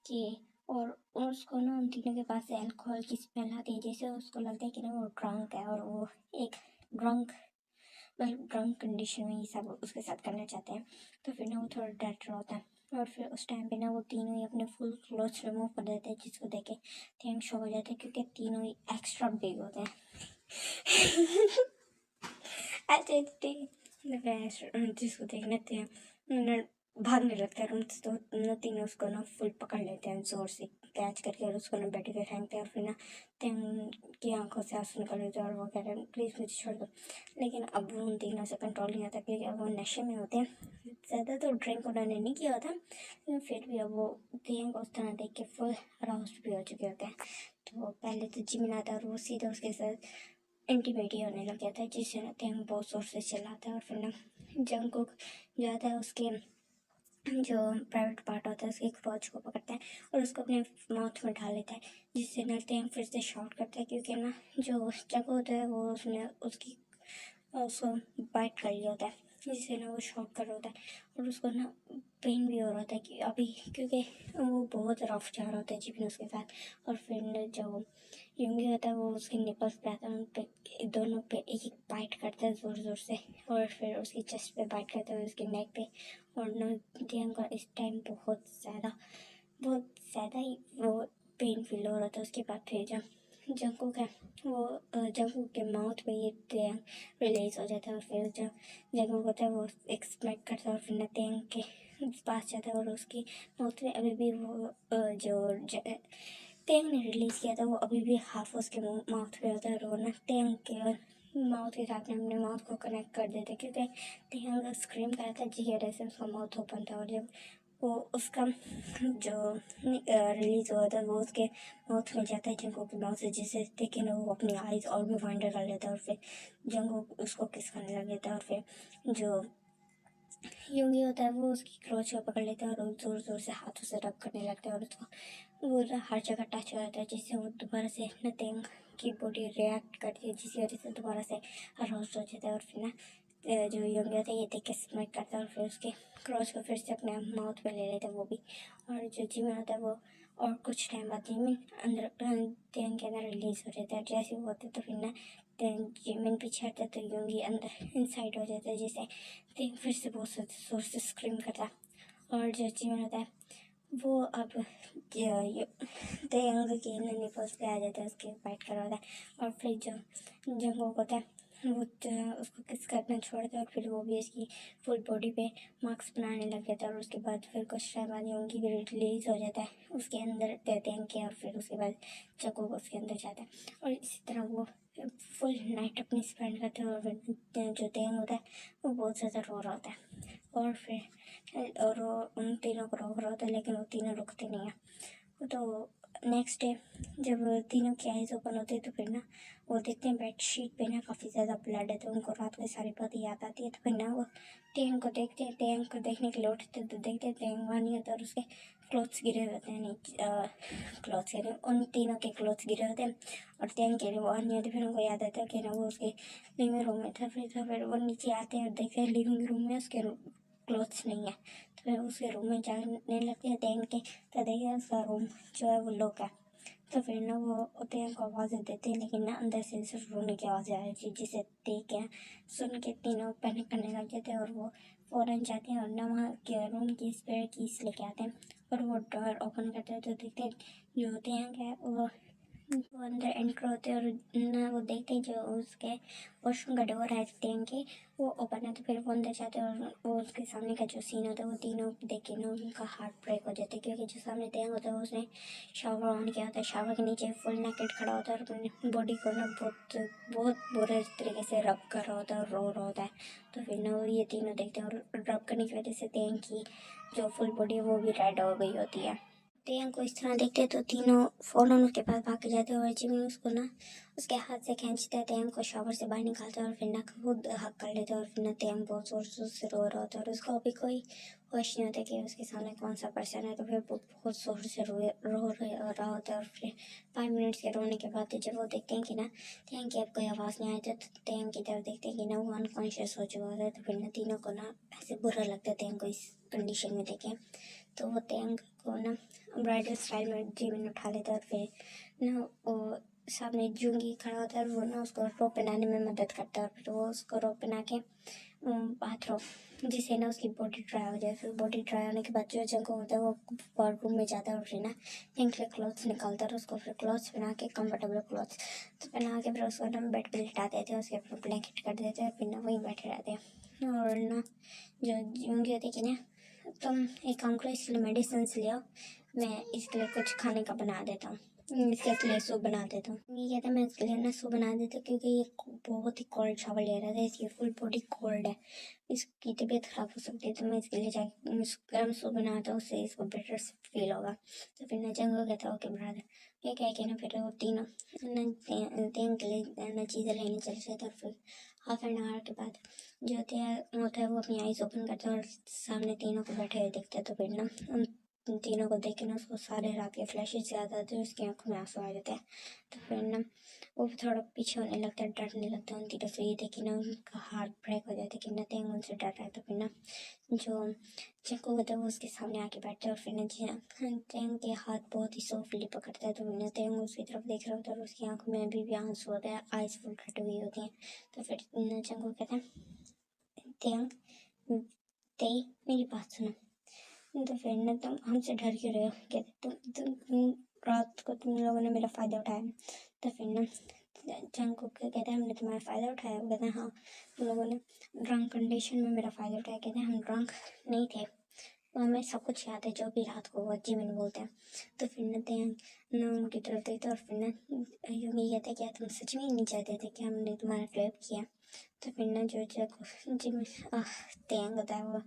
कि और उसको ना उन तीनों के पास से अल्कोहल की स्मेल आती है, जैसे उसको लगता है कि ना वो ड्रंक है और वो एक ड्रंक मतलब ड्रंक कंडीशन में ये सब उसके साथ करना चाहते हैं। तो फिर ना वो थोड़ा डर रहा होता है और फिर उस टाइम पे ना वो तीनों ही अपने फुल क्लोथ्स रिमूव कर देते हैं, जिसको देखे थैंक शो हो जाता है क्योंकि तीनों ही एक्स्ट्रा बिग होते हैं। जिसको देखने थे भागने लगता है रूम से, तो न तीनों उसको ना फुल पकड़ लेते हैं जोर से कैच करके और उसको ना बेड पे फेंकते हैं और फिर ना तीन की आंखों से आंसू निकल लेते हैं और वो कहते हैं प्लीज़ मुझे छोड़ दो। लेकिन अब उन तीनों से कंट्रोल नहीं आता क्योंकि अब वो नशे में होते हैं, ज़्यादा तो ड्रिंक उन्होंने नहीं किया होता लेकिन फिर भी अब वो तीन को उस तरह देख के फुल अराउस्ड भी हो चुके होते हैं। तो पहले तो जिमिन आता है और वो सीधा उसके साथ इंटीमेट ही होने लग जाता है, जिससे ना तैंग बहुत जोर से चिल्लाता है और फिर ना जंगकुक जाता है उसके जो प्राइवेट पार्ट होता है उसके क्रोच को पकड़ता है और उसको अपने माउथ में डाल लेता है, जिससे ना तैंग फिर से शॉट करता है क्योंकि ना जो जगह होता है वो उसने उसकी उसको बाइट कर लिया होता है, जिससे ना वो शॉट कर रहा होता है और उसको ना पेन भी हो रहा था कि अभी, क्योंकि वो बहुत रफ जा रहा होता है जिबिन उसके साथ। और फिर जो यूंगी होता है वो उसके निपल्स पे आता है, उन पे दोनों पे एक एक बाइट करता है ज़ोर ज़ोर से, और फिर उसकी चेस्ट पे बाइट करता है, उसके नेक पे। और दियांग का इस टाइम बहुत ज़्यादा ही वो पेन फील हो रहा था। उसके बाद फिर जब जंगकुक है वो जंगकुक के माउथ पे ये दियांग रिलीज हो जाता है, और फिर जब जंगकुक होता है वो एक्सपेक्ट करता है, और फिर नतेंग के पास जाता है, और उसकी माउथ में अभी भी वो तेंग ने रिलीज किया था वो अभी भी हाफ उसके माउथ पे होता है, और वो ना तेंग के माउथ के साथ में अपने माउथ को कनेक्ट कर देते, क्योंकि तेंग स्क्रीम कर रहा था जिस वजह से उसका माउथ ओपन था। और जब वो उसका जो रिलीज हुआ था वो उसके माउथ में जाता है जंगकुक के माउथ से, जिससे लेकिन वो अपनी आइज और भी वाइंडर कर लेता है, और फिर जंगकुक उसको किस करने लग जाता है, और फिर जो यूंगी होता है वो उसकी क्रोच को पकड़ लेता है, और जोर जोर से हाथों से रब करने लगता है, और उसको वो हर जगह टच हो जाता है, जिससे वो दोबारा से नथिंग की बॉडी रिएक्ट करती है, जिसकी वजह से दोबारा से अराउज्ड हो जाता है। और फिर ना जो यूंगी होता है ये देख के स्माइल करता है, और फिर उसके क्रोच को फिर से अपने माउथ पे ले लेता है वो भी। और जो जिमिन होता है वो और कुछ टाइम बाद जिमिन अंदर तेंग के अंदर रिलीज हो जाता है। जैसे वो होता है तो फिर ना जिमिन पीछे हटता है तो यूंगी अंदर इनसाइड हो जाता है, जिससे तेंग फिर से बहुत जोर से स्क्रीम करता है। और जो जिमिन होता है वो अब तेंग के निपल्स पे आ जाता है, उसके फाइट करवाता है। और फिर जो जंगकुक होता है वो उसको किस करना छोड़ता है, और फिर वो भी इसकी फुल बॉडी पे मार्क्स बनाने लग जाता है। और उसके बाद फिर कुछ टाइम बाद यूंगी भी रिलीज हो जाता है उसके अंदर तेंग के, और फिर उसके बाद जंगकुक उसके अंदर जाता है, और इसी तरह वो फुल नाइट अपनी स्पेंड करते हैं। और फिर जो तेंग होता है वो बहुत ज़्यादा रो रहा होता है, और फिर और वो उन तीनों को रोक रहा होता है, लेकिन वो तीनों रुकते नहीं हैं। तो नेक्स्ट डे जब तीनों की आइज़ ओपन होती है तो फिर ना वो देखते हैं बेड शीट पे ना काफ़ी ज़्यादा ब्लड है, तो उनको रात को सारी बातें याद आती है। तो फिर ना वो टेंग को देखते हैं, टेंग को देखने के लिए उठते हैं तो देखते हैं टेंग वहाँ नहीं होता, और उसके क्लोथ्स गिरे होते हैं नीचे, क्लोथ्स गिरे, उन तीनों के क्लोथ्स गिरे होते हैं, और टेंग के लिए वो नहीं होते। फिर उनको याद आता है कि ना वो उसके लिविंग रूम में था। फिर वो नीचे आते हैं और देखते हैं लिविंग रूम में उसके क्लोथ्स नहीं है। तो फिर उसके रूम में जाने लगते हैं टेंग के, तो देखते हैं उसका रूम जो है वो लॉक है। तो फिर ना वो तेंग को आवाज़ें देते हैं, लेकिन ना अंदर से सिर्फ रोने की आवाज़ें आ रही थी, जिसे देख के सुन के तीनों पैनिक करने लग जाते हैं, और वो फ़ौरन जाते हैं और ना वहाँ के रूम की स्पेयर कीज लेके आते हैं, और वो डोर ओपन करते हैं तो देखते हैं जो तेंग है वो अंदर एंटर होते हैं, और ना वो देखते हैं जो उसके वॉशरूम का डोर है टेंग के वो ओपन है। तो फिर वो अंदर जाते हैं, और वो उसके सामने का जो सीन होता है वो तीनों देख के ना उनका हार्ट ब्रेक हो जाता है, क्योंकि जो सामने टेंग होता है उसने शावर ऑन किया होता है, शावर के नीचे फुल नेकेड खड़ा होता है, और अपनी बॉडी को ना बहुत बहुत बुरे तरीके से रब कर रहा होता है और रो रहा होता है। तो फिर ना वो ये तीनों देखते हैं, और रब करने की वजह से टेंग की जो फुल बॉडी है वो भी रेड हो गई होती है। तेंग को इस तरह देखते तो तीनों फौरन उसके पास भाग के जाते हैं, और जिमी उसको ना उसके हाथ से खींचता है, तेंग को शावर से बाहर निकालता है, और फिर ना खुद हक कर लेता है। और फिर ना तेंग बहुत जोर जोर से रो रहा होता है, और उसको अभी कोई होश नहीं होता कि उसके सामने कौन सा पर्सन है। तो फिर वो बहुत जोर से रो रहा होता है, और फिर 5 मिनट्स के रोने के बाद जब वो देखते हैं कि ना तेंग की अब कोई आवाज़ नहीं आई, तो तेंग की तरफ देखते हैं कि ना वो अनकॉन्शियस हो चुका होता है। तो फिर ना तीनों को ना ऐसे बुरा लगता है तेंग को इस कंडीशन में देखें। तो वो तेंग को ना ब्राइडल स्टाइल में जिमिन उठा लेता है, और फिर ना वो सामने जूंगी खड़ा होता है, और वो ना उसको रोप पहनाने में मदद करता है, और फिर वो उसको रोप पहना के बाथरूम जिससे ना उसकी बॉडी ड्राई हो जाए। फिर बॉडी ड्राई होने के बाद जो जंको होता है वो बाथरूम में जाता है, और फिर ना निकले क्लॉथ्स निकालता है, और उसको फिर क्लॉथ्स पहना के कंफर्टेबल क्लॉथ्स तो पहना के फिर उसको ना बेड पर लिटा देते हैं, उसके ऊपर ब्लैंकेट कर देते हैं, फिर ना वहीं बैठे रहते हैं। और ना जो जूंगी होती है कि ना तुम एक काम करो, इसके लिए मेडिसिन ले आओ, मैं इसके लिए कुछ खाने का बना देता हूँ, इसके लिए सूप बना देता हूँ। ये कहता है मैं इसके लिए ना सूप बना देता हूँ, क्योंकि ये बहुत ही कोल्ड शावर ले रहा था, इसकी फुल बॉडी कोल्ड है, इसकी तबीयत ख़राब हो सकती है, तो मैं इसके लिए जाके गर्म सूप बनाता हूँ, उससे इसको बेटर फील होगा। तो फिर ना जंगल कहता है ओके ब्रदर, ये कह के ना फिर वो तीनों तेंग के लिए ना चीज़ें लेने चले जाते, और फिर हाफ एन आवर के बाद जो होता है वो अपनी आइज़ ओपन करता है, और सामने तीनों को बैठे हुए दिखते हैं। तो फिर ना उन तीनों को देख के ना उसको सारे रात के फ्लैशेस याद आते हैं, उसकी आंखों में आंसू आ जाते हैं। तो फिर ना वो थोड़ा पीछे होने लगता है, डरने लगता है उन तीनों से। ये देखिए ना उनका हार्ट ब्रेक हो जाता है कि ना तेंग उनसे डर रहा है। तो फिर ना जो चिंकू होता है वो उसके सामने आके बैठता है और फिर ना तेंग के हाथ बहुत ही सॉफ्टली पकड़ता है। तो फिर ना तेंग उसकी तरफ देख रहा होता है और उसकी आंखों में अभी भी आंसू होते हैं, आइज फुल कटी हुई होती हैं। तो फिर ना चिंकू कहता है तेंग ते मेरी बात सुनो। तो फिर ना तुम हमसे डर क्यों रहे हो? कहते तुम रात को तुम लोगों ने मेरा फ़ायदा उठाया। तो फिर ना जंगकुक कहते हैं हमने तुम्हारा फ़ायदा उठाया? वो कहते हैं हाँ, तुम लोगों ने ड्रंक कंडीशन में मेरा फ़ायदा उठाया। कहते हैं हम ड्रंक नहीं थे, तो हमें सब कुछ याद है जो भी रात को वो जिमिन बोलते हैं। तो फिर ना तेंग ना उनकी तरफ देखते और फिर ना यूंगी कहते हैं क्या तुम सच में नहीं चाहते थे कि हमने तुम्हारा रेप किया? तो फिर ना जो जिमिन तेंग होता है वो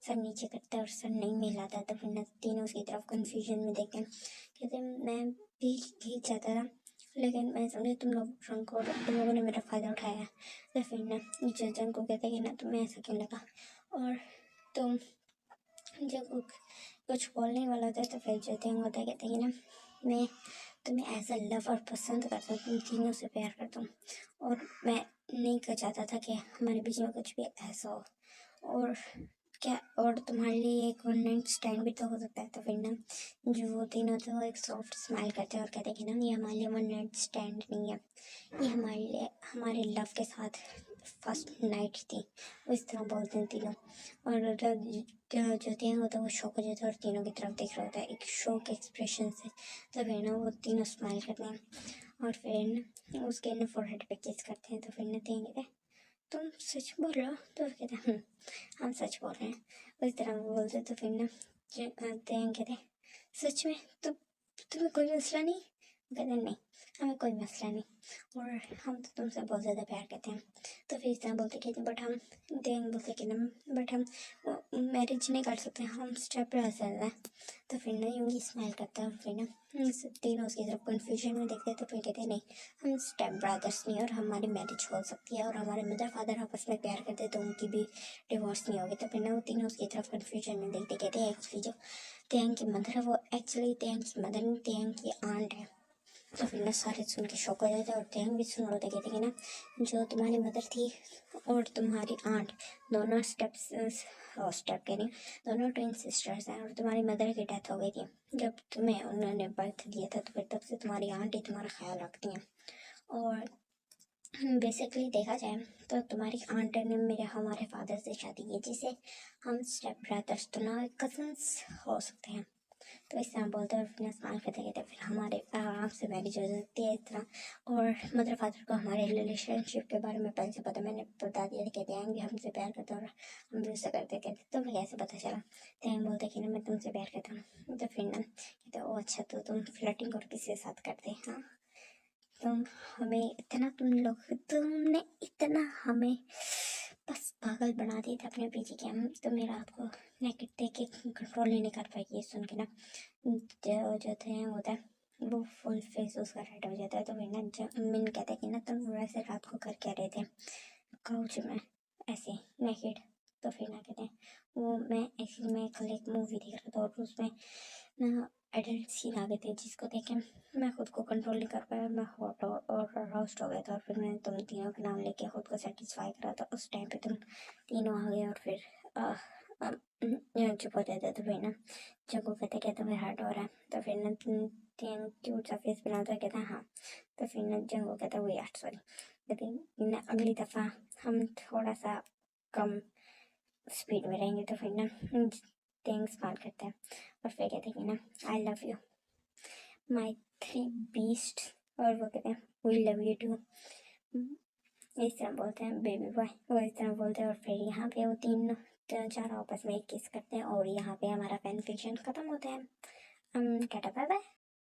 सर नीचे करता है और सर नहीं मिलाता। तो फिर ना तीनों उसकी तरफ कन्फ्यूजन में देखते हैं। कहते मैं भी यही चाहता था, लेकिन मैं समझे तुम लोग ड्रंक हो, तुम लोगों ने मेरा फ़ायदा उठाया है। तो फिर ना जजन को कहते हैं कि ना तुम्हें ऐसा क्यों लगा, और तुम जब कुछ बोलने वाला होता है तो फिर जतिंग होता है कहते हैं कि ना मैं तुम्हें एज अ लवर पसंद करता हूँ, तुम तीनों से प्यार करता हूँ, और मैं नहीं कर चाहता था कि हमारे बीच में कुछ भी ऐसा हो, और क्या और तुम्हारे लिए एक वन नाइट स्टैंड भी तो हो सकता है। तो फिर ना जो वो तीनों थे वो एक सॉफ्ट स्माइल करते हैं और कहते हैं कि ना ये हमारे लिए वन नाइट स्टैंड नहीं है, ये हमारे लिए हमारे लव के साथ फर्स्ट नाइट थी। वो इस तरह बोलते हैं तीनों। और जो तीनों होता है वो शौक हो जाता है और तीनों की तरफ देख रहा होता है एक शौक एक्सप्रेशन से। तो फिर ना वो तीनों स्माइल करते हैं और फिर ना उसके ना फोरहेड पे किस करते हैं। तो फिर ना कहते हैं तुम सच बोल रहे हो? तो कहते हैं हम सच बोल रहे हैं। उस तरह वो बोलते। तो फिर ना कहते हैं सच में तो तुम्हें कोई मसला नहीं? वो कहते हैं नहीं, हमें कोई मसला नहीं, और हम तो तुमसे बहुत ज़्यादा प्यार करते हैं। तो फिर इस तरह बोलते कहते बट हम देंग बोलते कि ना बट हम मैरिज नहीं कर सकते, हम स्टेप ब्रदर हैं। तो फिर ना यूंगी स्माइल करता है और फिर ना तीनों उसकी तरफ कन्फ्यूजन में देखते हैं। तो फिर कहते हैं नहीं, हम स्टेप ब्रदर्स नहीं, और हमारी मैरिज हो सकती है, और हमारे मदर फादर आपस में प्यार करते तो उनकी भी डिवोर्स नहीं होगी। तो फिर ना वो तीनों उसकी तरफ कन्फ्यूजन में देखते कहते हैं एक्चुअली जो तेंग की मदर है वो एक्चुअली तेंग की मदर नहीं, तेंग की आंट है। तो फिर ना सारे सुन के शौक हो जाते हैं और तेंग भी सुन रहे कहते कि ना जो तुम्हारी मदर थी और तुम्हारी आंट दोनों स्टेप कह रही दोनों ट्विन सिस्टर्स हैं, और तुम्हारी मदर की डेथ हो गई थी जब तुम्हें उन्होंने बर्थ दिया था। तो फिर तब से तुम्हारी आंट ही तुम्हारा ख्याल रखती हैं, और बेसिकली देखा जाए तो तुम्हारी आंट ने हमारे फादर से शादी की, जिसे हम स्टेप ब्रदर्स तो ना कजन्स हो सकते हैं। तो इस तरह बोलते हैं और फिर स्माइल करते कहते फिर हमारे आराम से मैरिज हो सकती है इस तरह। और मदर फादर को हमारे रिलेशनशिप के बारे में पहले से पता, मैंने बता दिया कहते हैं भी हमसे प्यार करते और हम भी उससे करते। कहते तुम्हें कैसे पता चला? तो हम बोलते कि ना मैं तुमसे प्यार करता हूँ। तो फिर ना कहते ओ अच्छा, तो तुम फ्लर्टिंग और किसी के साथ करते? हाँ, तुमने इतना हमें बस पागल बना दिया था अपने पीछे कि हम तुम्हें रात को नेकेड देख के कंट्रोल ही नहीं कर पाई। ये सुन के ना जो थे होता है वो फुल फेस उसका रेड हो जाता है। तो फिर ना मिन कहते हैं कि ना तुम वैसे रात को कर क्या रहे थे काउच में ऐसे नेकेड? तो फिर ना कहते हैं वो मैं एक्चुअली मैं कल एक मूवी देख रहा था और उसमें ना एडल्ट सीन आ गए थे जिसको देख के मैं खुद को कंट्रोल नहीं कर पाया, मैं हॉट और रोस्ट हो गया था, और फिर मैंने तुम तीनों का नाम लेके खुद को सेटिस्फाई करा था। उस टाइम पे तुम तीनों आ गए और फिर चुप हो जाते। तो फिर ना जब वो कहते तुम्हें हर्ट हो रहा है, तो फिर ना तीन क्यूट सा फेस बनाता है कहता हाँ। तो फिर ना जब वो कहता है वो यार सॉरी, लेकिन अगली दफ़ा हम थोड़ा सा कम स्पीड में रहेंगे। तो फिर ना थैंक्स बात करते हैं और फिर कहते हैं कि ना I love you my three beast, और वो कहते हैं वी लव यू टू, इस तरह बोलते हैं बेबी बॉय, वो इस तरह बोलते हैं। और फिर यहाँ पे वो तीन चार आपस में एक किस करते हैं और यहाँ पे हमारा फैन फिक्शन ख़त्म होता है। Tata bye bye.